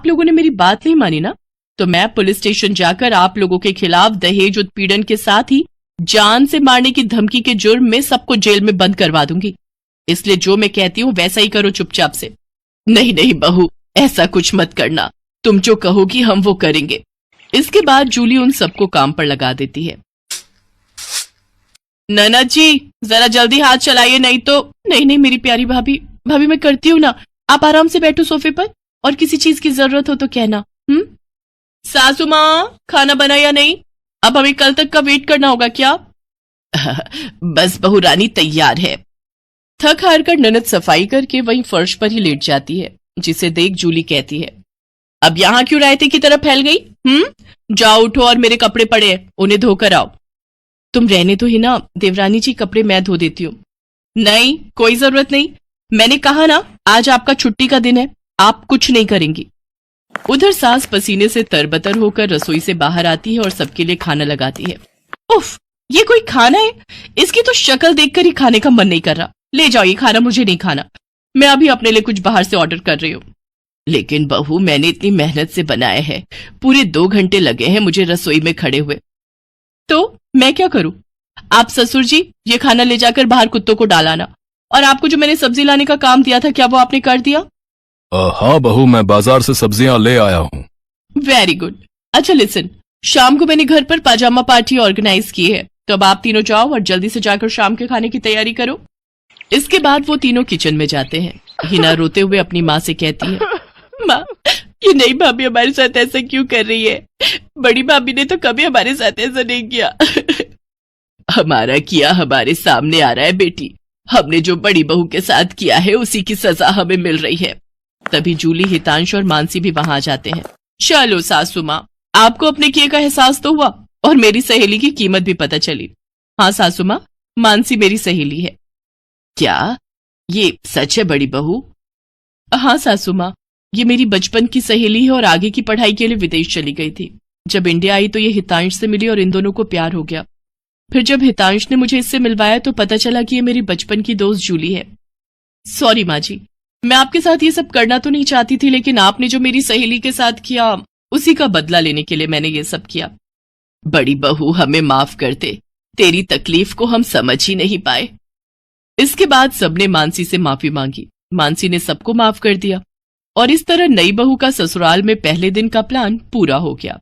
आप लोगों ने मेरी बात नहीं मानी ना, तो मैं पुलिस स्टेशन जाकर आप लोगों के खिलाफ दहेज उत्पीड़न के साथ ही जान से मारने की धमकी के जुर्म में सबको जेल में बंद करवा दूंगी। इसलिए जो मैं कहती हूँ वैसा ही करो चुपचाप से। नहीं नहीं बहू, ऐसा कुछ मत करना, तुम जो कहोगी हम वो करेंगे। इसके बाद जूली उन सबको काम पर लगा देती है। ननद जी जरा जल्दी हाथ चलाइए, नहीं तो। नहीं नहीं मेरी प्यारी भाभी, भाभी मैं करती हूँ ना, आप आराम से बैठो सोफे पर, और किसी चीज की जरूरत हो तो कहना। सासू माँ खाना बना या नहीं? अब हमें कल तक का वेट करना होगा क्या? बस बहू रानी तैयार है। थक हार कर ननद सफाई करके वहीं फर्श पर ही लेट जाती है, जिसे देख जूली कहती है, अब यहां क्यों रायते की तरह फैल गई? जाओ उठो और मेरे कपड़े पड़े हैं, उन्हें धोकर आओ। तुम रहने तो ही ना देवरानी जी, कपड़े मैं धो देती हूँ। नहीं कोई जरूरत नहीं, मैंने कहा ना आज आपका छुट्टी का दिन है, आप कुछ नहीं करेंगी। उधर सास पसीने से तरबतर होकर रसोई से बाहर आती है और सबके लिए खाना लगाती है। उफ, ये कोई खाना है? इसकी तो शक्ल देखकर ही खाने का मन नहीं कर रहा। ले जाओ ये खाना, मुझे नहीं खाना, मैं अभी अपने लिए कुछ बाहर से ऑर्डर कर रही हूँ। लेकिन बहू मैंने इतनी मेहनत से बनाया है, पूरे 2 घंटे लगे हैं मुझे रसोई में खड़े हुए। तो मैं क्या करूं? आप ससुर जी ये खाना ले जाकर बाहर कुत्तों को डालाना, और आपको जो मैंने सब्जी लाने का काम दिया था क्या वो आपने कर दिया? हाँ बहू, मैं बाजार से सब्जियां ले आया हूँ। Very good. अच्छा लिसन, शाम को मैंने घर पर पाजामा पार्टी ऑर्गेनाइज की है, तो अब आप तीनों जाओ और जल्दी से जाकर शाम के खाने की तैयारी करो। इसके बाद वो तीनों किचन में जाते हैं। हिना रोते हुए अपनी माँ से कहती है, माँ ये नई भाभी हमारे साथ ऐसा क्यों कर रही है? बड़ी भाभी ने तो कभी हमारे साथ ऐसा नहीं किया। हमारा किया हमारे सामने आ रहा है बेटी, हमने जो बड़ी बहू के साथ किया है उसी की सजा हमें मिल रही है। तभी जूली, हितांश और मानसी भी वहां आ जाते हैं। चलो सासू माँ, आपको अपने किए का एहसास तो हुआ और मेरी सहेली की कीमत भी पता चली। हाँ सासू माँ, मानसी मेरी सहेली है। क्या ये सच है बड़ी बहू? हाँ सासू माँ, ये मेरी बचपन की सहेली है और आगे की पढ़ाई के लिए विदेश चली गई थी। जब इंडिया आई तो ये हितांश से मिली और इन दोनों को प्यार हो गया। फिर जब हितांश ने मुझे इससे मिलवाया तो पता चला कि ये मेरी बचपन की दोस्त जूली है। सॉरी माँ जी, मैं आपके साथ ये सब करना तो नहीं चाहती थी, लेकिन आपने जो मेरी सहेली के साथ किया उसी का बदला लेने के लिए मैंने ये सब किया। बड़ी बहू हमें माफ कर दे, तेरी तकलीफ को हम समझ ही नहीं पाए। इसके बाद सबने मानसी से माफी मांगी। मानसी ने सबको माफ कर दिया और इस तरह नई बहू का ससुराल में पहले दिन का प्लान पूरा हो गया।